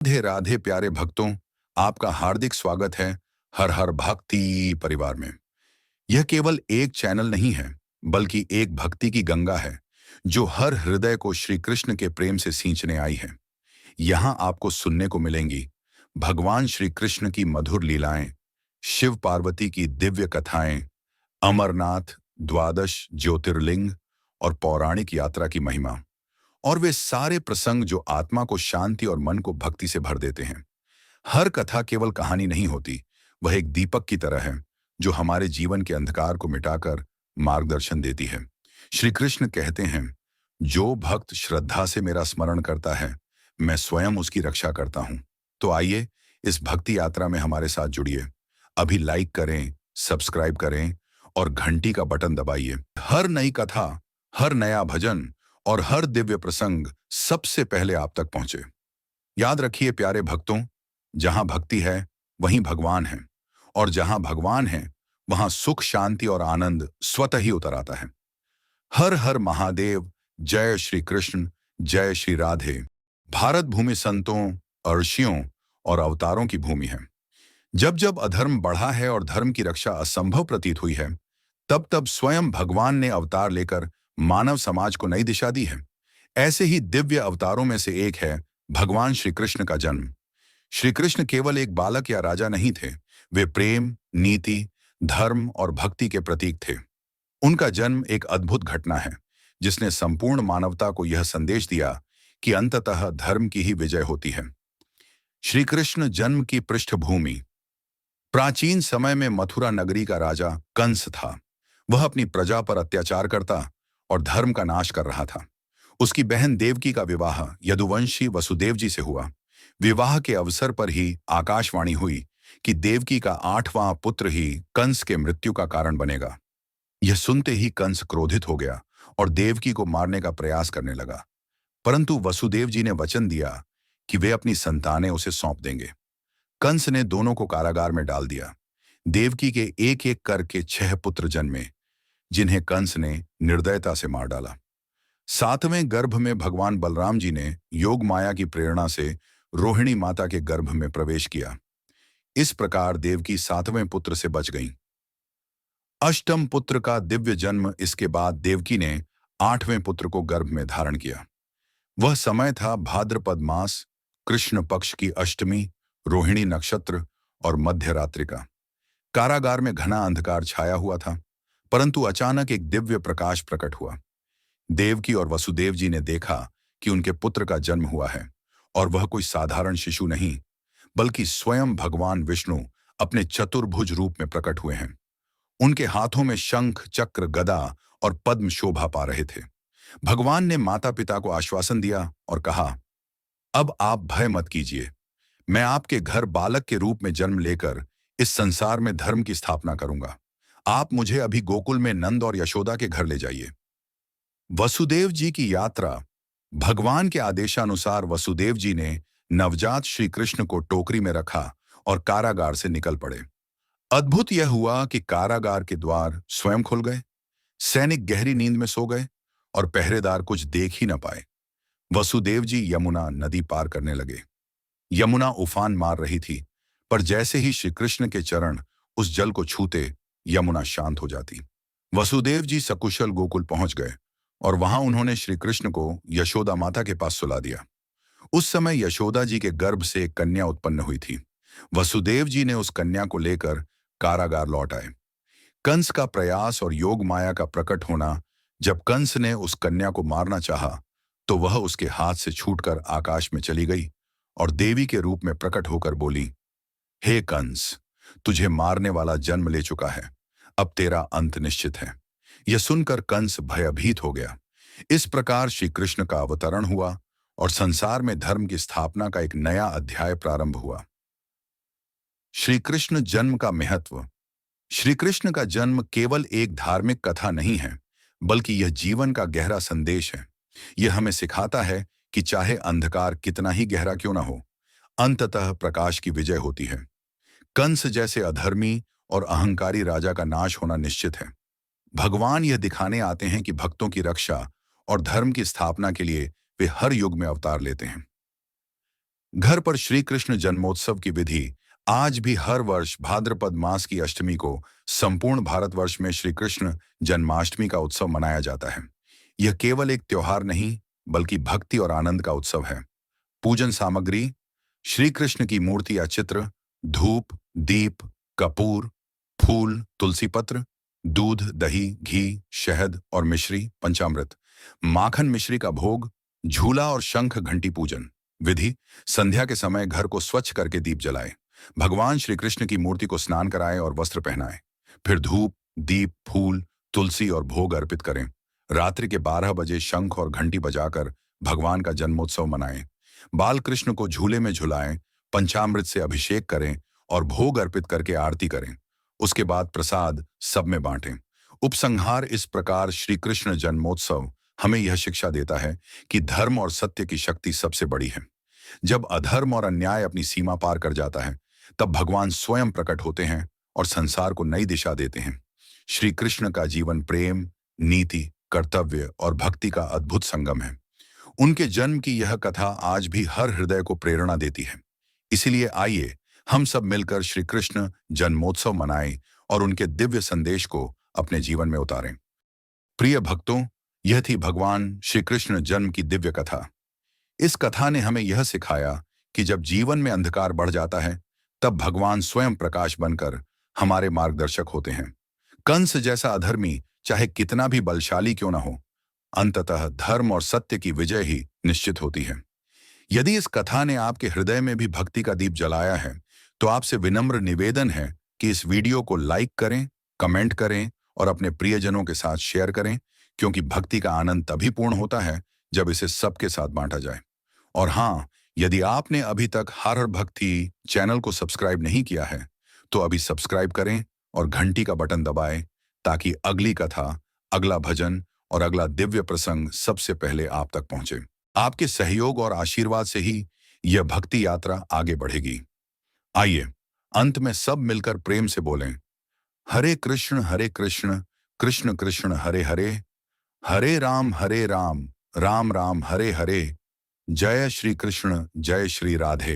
राधे राधे प्यारे भक्तों, आपका हार्दिक स्वागत है हर हर भक्ति परिवार में। यह केवल एक चैनल नहीं है, बल्कि एक भक्ति की गंगा है, जो हर हृदय को श्री कृष्ण के प्रेम से सींचने आई है। यहाँ आपको सुनने को मिलेंगी भगवान श्री कृष्ण की मधुर लीलाएं, शिव पार्वती की दिव्य कथाएं, अमरनाथ, द्वादश ज्योतिर्लिंग और पौराणिक यात्रा की महिमा, और वे सारे प्रसंग जो आत्मा को शांति और मन को भक्ति से भर देते हैं। हर कथा केवल कहानी नहीं होती, वह एक दीपक की तरह है, जो हमारे जीवन के अंधकार को मिटाकर मार्गदर्शन देती है। श्री कृष्ण कहते हैं, जो भक्त श्रद्धा से मेरा स्मरण करता है, मैं स्वयं उसकी रक्षा करता हूं। तो आइए इस भक्ति यात्रा में हमारे साथ जुड़िए। अभी लाइक करें, सब्सक्राइब करें और घंटी का बटन दबाइए। हर नई कथा, हर नया भजन और हर दिव्य प्रसंग सबसे पहले आप तक पहुंचे। याद रखिए प्यारे भक्तों, जहां भक्ति है वहीं भगवान है, और जहां भगवान है वहां सुख, शांति और आनंद स्वतः ही उतर आता है। हर हर महादेव, जय श्री कृष्ण, जय श्री राधे। भारत भूमि संतों, ऋषियों और अवतारों की भूमि है। जब जब अधर्म बढ़ा है और धर्म की रक्षा असंभव प्रतीत हुई है, तब तब स्वयं भगवान ने अवतार लेकर मानव समाज को नई दिशा दी है। ऐसे ही दिव्य अवतारों में से एक है भगवान श्री कृष्ण का जन्म। श्री कृष्ण केवल एक बालक या राजा नहीं थे, वे प्रेम, नीति, धर्म और भक्ति के प्रतीक थे। उनका जन्म एक अद्भुत घटना है, जिसने संपूर्ण मानवता को यह संदेश दिया कि अंततः धर्म की ही विजय होती है। श्री कृष्ण जन्म की पृष्ठभूमि। प्राचीन समय में मथुरा नगरी का राजा कंस था। वह अपनी प्रजा पर अत्याचार करता और धर्म का नाश कर रहा था। उसकी बहन देवकी का विवाह यदुवंशी वसुदेव जी से हुआ। विवाह के अवसर पर ही आकाशवाणी हुई कि देवकी का 8वां पुत्र ही कंस के मृत्यु का कारण बनेगा। यह सुनते ही कंस क्रोधित हो गया और देवकी को मारने का प्रयास करने लगा। परंतु वसुदेव जी ने वचन दिया कि वे अपनी संतानें उसे सौंप देंगे। कंस ने दोनों को कारागार में डाल दिया। देवकी के एक एक करके 6 पुत्र जन्मे, जिन्हें कंस ने निर्दयता से मार डाला। 7वें गर्भ में भगवान बलराम जी ने योग माया की प्रेरणा से रोहिणी माता के गर्भ में प्रवेश किया। इस प्रकार देवकी 7वें पुत्र से बच गईं। अष्टम पुत्र का दिव्य जन्म। इसके बाद देवकी ने 8वें पुत्र को गर्भ में धारण किया। वह समय था भाद्रपद मास, कृष्ण पक्ष की अष्टमी, रोहिणी नक्षत्र और मध्य रात्रि का। कारागार में घना अंधकार छाया हुआ था, परंतु अचानक एक दिव्य प्रकाश प्रकट हुआ। देवकी और वसुदेव जी ने देखा कि उनके पुत्र का जन्म हुआ है, और वह कोई साधारण शिशु नहीं, बल्कि स्वयं भगवान विष्णु अपने चतुर्भुज रूप में प्रकट हुए हैं। उनके हाथों में शंख, चक्र, गदा और पद्म शोभा पा रहे थे। भगवान ने माता पिता को आश्वासन दिया और कहा, अब आप भय मत कीजिए। मैं आपके घर बालक के रूप में जन्म लेकर इस संसार में धर्म की स्थापना करूंगा। आप मुझे अभी गोकुल में नंद और यशोदा के घर ले जाइए। वसुदेव जी की यात्रा। भगवान के आदेशानुसार वसुदेव जी ने नवजात श्री कृष्ण को टोकरी में रखा और कारागार से निकल पड़े। अद्भुत यह हुआ कि कारागार के द्वार स्वयं खुल गए, सैनिक गहरी नींद में सो गए और पहरेदार कुछ देख ही न पाए। वसुदेव जी यमुना नदी पार करने लगे। यमुना उफान मार रही थी, पर जैसे ही श्री कृष्ण के चरण उस जल को छूते, यमुना शांत हो जाती। वसुदेव जी सकुशल गोकुल पहुंच गए और वहां उन्होंने श्री कृष्ण को यशोदा माता के पास सुला दिया। उस समय यशोदा जी के गर्भ से एक कन्या उत्पन्न हुई थी। वसुदेव जी ने उस कन्या को लेकर कारागार लौट आए। कंस का प्रयास और योग माया का प्रकट होना। जब कंस ने उस कन्या को मारना चाहा, तो वह उसके हाथ से छूटकर आकाश में चली गई और देवी के रूप में प्रकट होकर बोली, हे कंस, तुझे मारने वाला जन्म ले चुका है, अब तेरा अंत निश्चित है। यह सुनकर कंस भयभीत हो गया। इस प्रकार श्री कृष्ण का अवतरण हुआ और संसार में धर्म की स्थापना का एक नया अध्याय प्रारंभ हुआ। श्री कृष्ण जन्म का महत्व। श्री कृष्ण का जन्म केवल एक धार्मिक कथा नहीं है, बल्कि यह जीवन का गहरा संदेश है। यह हमें सिखाता है कि चाहे अंधकार कितना ही गहरा क्यों ना हो, अंततः प्रकाश की विजय होती है। कंस जैसे अधर्मी और अहंकारी राजा का नाश होना निश्चित है। भगवान यह दिखाने आते हैं कि भक्तों की रक्षा और धर्म की स्थापना के लिए वे हर युग में अवतार लेते हैं। घर पर श्री कृष्ण जन्मोत्सव की विधि आज भी हर वर्ष भाद्रपद मास की अष्टमी को संपूर्ण भारतवर्ष में श्री कृष्ण जन्माष्टमी का उत्सव मनाया जाता है। यह केवल एक त्योहार नहीं, बल्कि भक्ति और आनंद का उत्सव है। पूजन सामग्री: श्री कृष्ण की मूर्ति या चित्र, धूप, दीप, कपूर, फूल, तुलसी पत्र, दूध, दही, घी, शहद और मिश्री, पंचामृत, माखन मिश्री का भोग, झूला और शंख घंटी। पूजन विधि: संध्या के समय घर को स्वच्छ करके दीप जलाएं। भगवान श्री कृष्ण की मूर्ति को स्नान कराएं और वस्त्र पहनाएं। फिर धूप, दीप, फूल, तुलसी और भोग अर्पित करें। रात्रि के 12 बजे शंख और घंटी बजाकर भगवान का जन्मोत्सव मनाएं। बाल कृष्ण को झूले में झुलाएं, पंचामृत से अभिषेक करें और भोग अर्पित करके आरती करें। उसके बाद प्रसाद सब में बांटें। उपसंहार: इस प्रकार श्री कृष्ण जन्मोत्सव हमें यह शिक्षा देता है कि धर्म और सत्य की शक्ति सबसे बड़ी है। जब अधर्म और अन्याय अपनी सीमा पार कर जाता है, तब भगवान स्वयं प्रकट होते हैं और संसार को नई दिशा देते हैं। श्री कृष्ण का जीवन प्रेम, नीति, कर्तव्य और भक्ति का अद्भुत संगम है। उनके जन्म की यह कथा आज भी हर हृदय को प्रेरणा देती है। इसीलिए आइए हम सब मिलकर श्री कृष्ण जन्मोत्सव मनाएं और उनके दिव्य संदेश को अपने जीवन में उतारें। प्रिय भक्तों, यह थी भगवान श्री कृष्ण जन्म की दिव्य कथा। इस कथा ने हमें यह सिखाया कि जब जीवन में अंधकार बढ़ जाता है, तब भगवान स्वयं प्रकाश बनकर हमारे मार्गदर्शक होते हैं। कंस जैसा अधर्मी चाहे कितना भी बलशाली क्यों न हो, अंततः धर्म और सत्य की विजय ही निश्चित होती है। यदि इस कथा ने आपके हृदय में भी भक्ति का दीप जलाया है, तो आपसे विनम्र निवेदन है कि इस वीडियो को लाइक करें, कमेंट करें और अपने प्रियजनों के साथ शेयर करें, क्योंकि भक्ति का आनंद तभी पूर्ण होता है जब इसे सबके साथ बांटा जाए। और हाँ, यदि आपने अभी तक हर हर भक्ति चैनल को सब्सक्राइब नहीं किया है, तो अभी सब्सक्राइब करें और घंटी का बटन दबाएं, ताकि अगली कथा, अगला भजन और अगला दिव्य प्रसंग सबसे पहले आप तक पहुंचे। आपके सहयोग और आशीर्वाद से ही यह भक्ति यात्रा आगे बढ़ेगी। आइए अंत में सब मिलकर प्रेम से बोलें, हरे कृष्ण कृष्ण कृष्ण हरे हरे, हरे राम राम राम हरे हरे। जय श्री कृष्ण, जय श्री राधे।